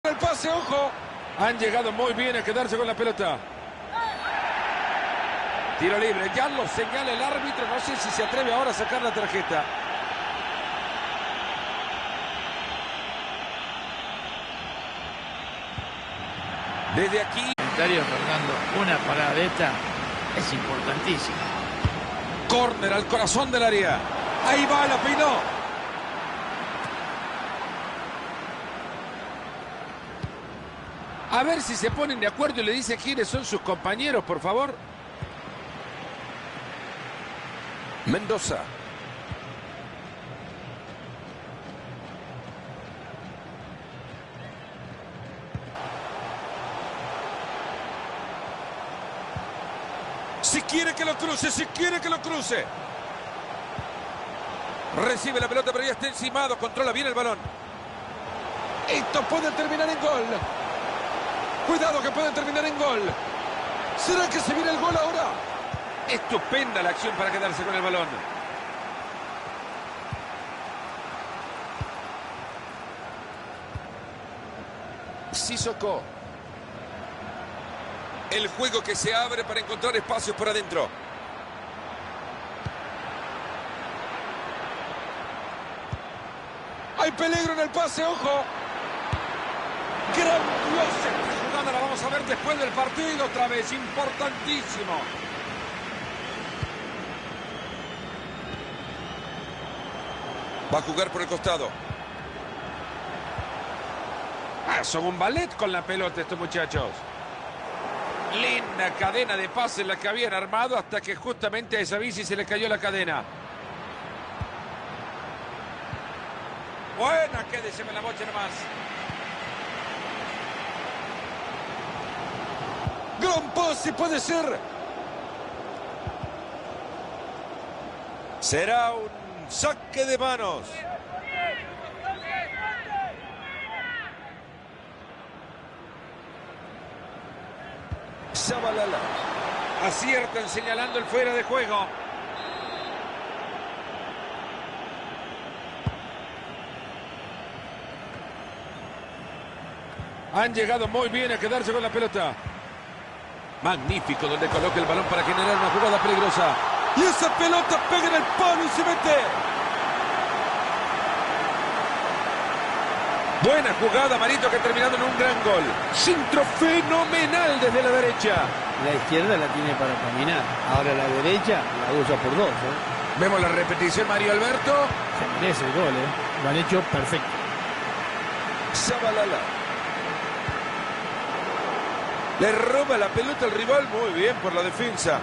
El pase, ojo. Han llegado muy bien a quedarse con la pelota. Tiro libre, ya lo señala el árbitro. No sé si se atreve ahora a sacar la tarjeta. Desde aquí. Fernando, una paradeta es importantísima. Córner al corazón del área. Ahí va, la peinó. A ver si se ponen de acuerdo y le dice quiénes son sus compañeros, por favor. Mendoza. Si quiere que lo cruce, si quiere que lo cruce. Recibe la pelota, pero ya está encimado. Controla bien el balón. Esto puede terminar en gol. Cuidado que puede terminar en gol. ¿Será que se viene el gol ahora? Estupenda la acción para quedarse con el balón. Sissoko. El juego que se abre para encontrar espacios por adentro. Hay peligro en el pase, ojo. Grandiosa esta jugada, la vamos a ver después del partido otra vez. Importantísimo. Va a jugar por el costado. Son un ballet con la pelota estos muchachos. Linda cadena de pases la que habían armado hasta que justamente a esa bici se le cayó la cadena. Buena, quédese en la bocha nomás. Gran pase puede ser. Será un saque de manos. Zabalala. Aciertan señalando el fuera de juego. Han llegado muy bien a quedarse con la pelota. Magnífico donde coloca el balón para generar una jugada peligrosa. Y esa pelota pega en el palo y se mete. Buena jugada, Marito, que ha terminado en un gran gol. Centro fenomenal desde la derecha. La izquierda la tiene para caminar. Ahora la derecha la usa por dos. Vemos la repetición, Mario Alberto. Se merece el gol, Lo han hecho perfecto. Zabalala. Le roba la pelota al rival. Muy bien por la defensa.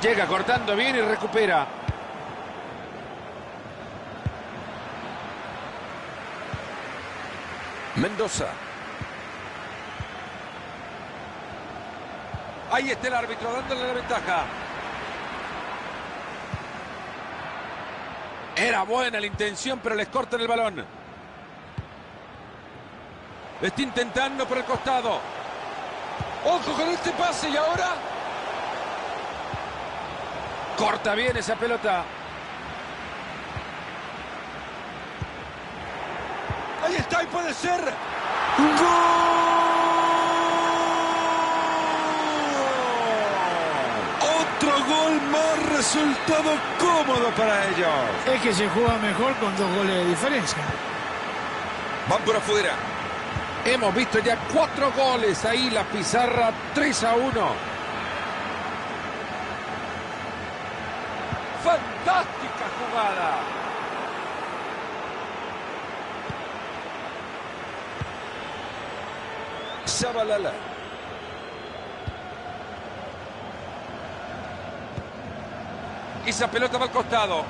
Llega cortando bien y recupera. Mendoza. Ahí está el árbitro dándole la ventaja. Era buena la intención, pero les cortan el balón. Lo está intentando por el costado. Ojo con este pase y ahora... Corta bien esa pelota. Ahí está y puede ser. ¡Gol! Otro gol más, resultado cómodo para ellos. Es que se juega mejor con 2 goles de diferencia. Van por afuera. Hemos visto ya 4 goles ahí, la pizarra 3-1. Fantástica jugada. Zabalala. Esa pelota va al costado.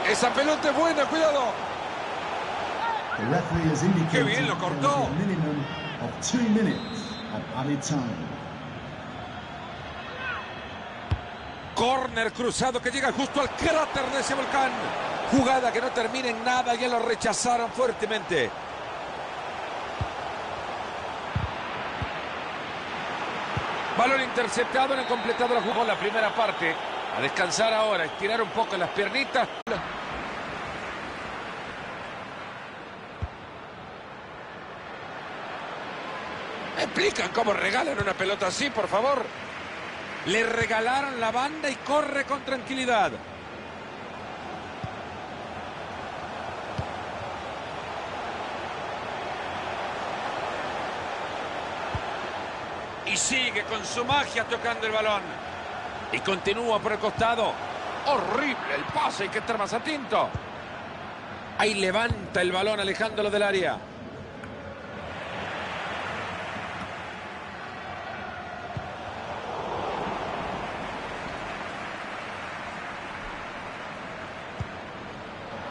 Esa pelota es buena, cuidado. Qué bien lo cortó. Córner cruzado que llega justo al cráter de ese volcán. Jugada que no termina en nada, ya lo rechazaron fuertemente. Balón interceptado, no han completado la jugada. La primera parte. A descansar ahora, estirar un poco las piernitas. ¿Me explican cómo regalan una pelota así, por favor? Le regalaron la banda y corre con tranquilidad. Y sigue con su magia tocando el balón. Y continúa por el costado. Horrible el pase, hay que estar más atento. Ahí levanta el balón alejándolo del área.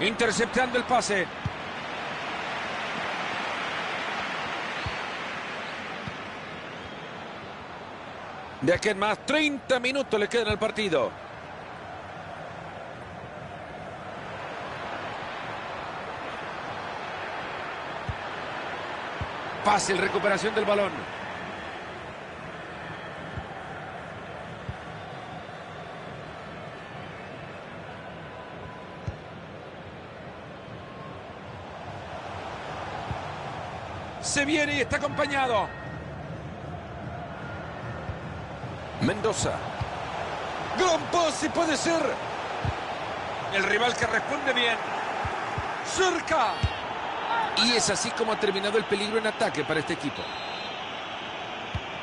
Interceptando el pase. De aquí en más, 30 minutos le quedan al partido. Fácil recuperación del balón. Se viene y está acompañado. Mendoza. Gran pase, puede ser. El rival que responde bien. Cerca. Y es así como ha terminado el peligro en ataque para este equipo.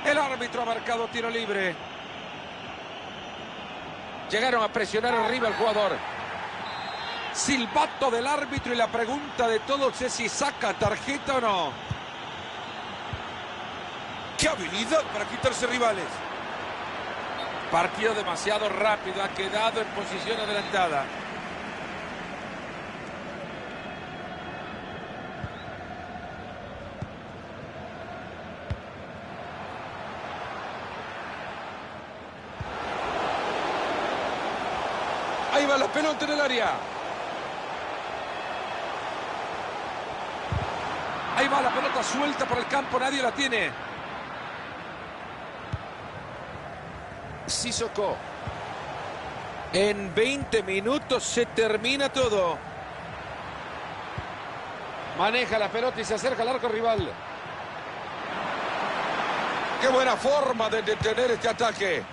El árbitro ha marcado tiro libre. Llegaron a presionar arriba al jugador. Silbato del árbitro y la pregunta de todos es si saca tarjeta o no. ¡Qué habilidad para quitarse rivales! Partido demasiado rápido, ha quedado en posición adelantada. Ahí va la pelota en el área. Ahí va la pelota suelta por el campo, nadie la tiene. Sissoko. En 20 minutos se termina todo. Maneja la pelota y se acerca al arco rival. ¡Qué buena forma de detener este ataque!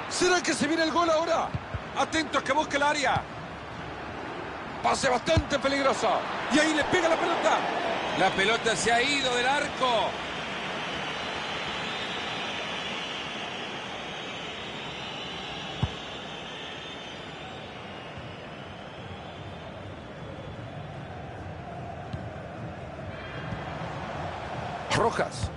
¿Será que se viene el gol ahora? Atentos que busque el área. Pase bastante peligroso. Y ahí le pega la pelota. La pelota se ha ido del arco. Rojas.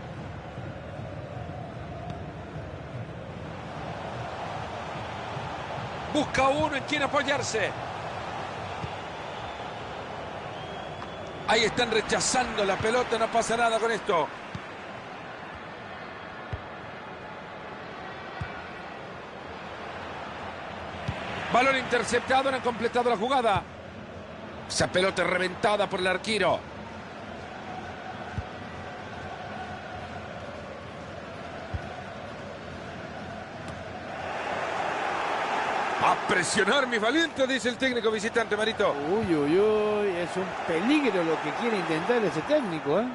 Busca uno en quien apoyarse. Ahí están rechazando la pelota, no pasa nada con esto. Balón interceptado, no han completado la jugada. Esa pelota es reventada por el arquero. A presionar, mis valientes, dice el técnico visitante, Marito. Uy, uy, uy, es un peligro lo que quiere intentar ese técnico, ¿eh?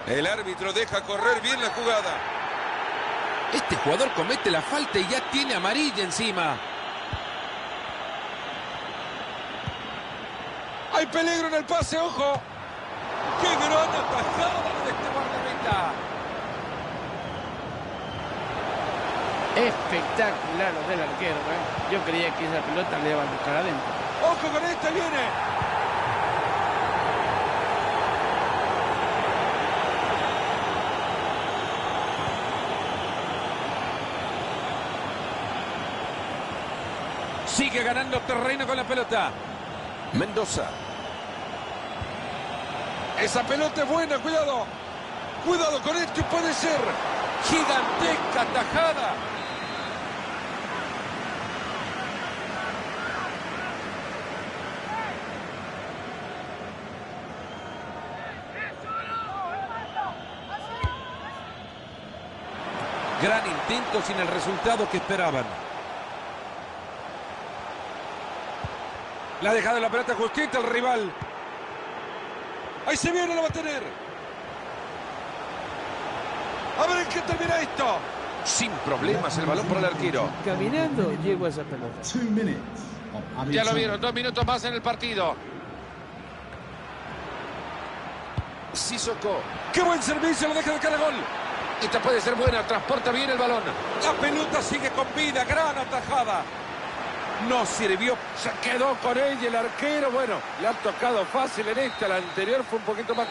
El árbitro deja correr bien la jugada. Este jugador comete la falta y ya tiene amarilla encima. Hay peligro en el pase, ojo. ¡Qué gran atajada de este guardameta! Espectacular lo del arquero, ¿eh? Yo creía que esa pelota le iba a buscar adentro. ¡Ojo con esta, viene! Sigue ganando terreno con la pelota. Mendoza. Esa pelota es buena, cuidado. Cuidado con esto, puede ser. Gigantesca tajada. Gran intento sin el resultado que esperaban. La ha dejado la pelota justita al rival. Ahí se viene, lo va a tener. A ver en qué termina esto. Sin problemas el balón para el arquero. Caminando llegó a esa pelota. Ya lo vieron, 2 minutos más en el partido. Sissoko. ¡Qué buen servicio! Lo deja de cara a gol. Esta puede ser buena, transporta bien el balón. La pelota sigue con vida, gran atajada. No sirvió. Se quedó con ella el arquero. Bueno, le ha tocado fácil en esta. La anterior fue un poquito más.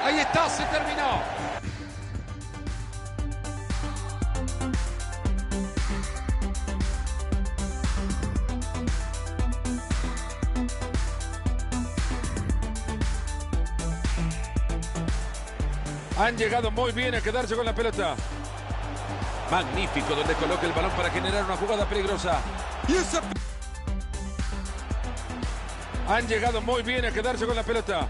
Ahí está, se terminó. Han llegado muy bien a quedarse con la pelota. Magnífico donde coloca el balón para generar una jugada peligrosa. Y esa... Han llegado muy bien a quedarse con la pelota.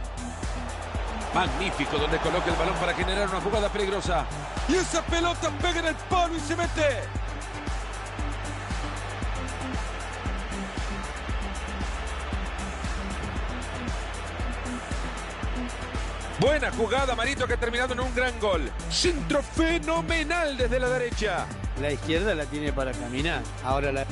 Magnífico donde coloca el balón para generar una jugada peligrosa. Y esa pelota pega en el palo y se mete. Buena jugada, Marito, que ha terminado en un gran gol. Centro fenomenal desde la derecha. La izquierda la tiene para caminar. Ahora la...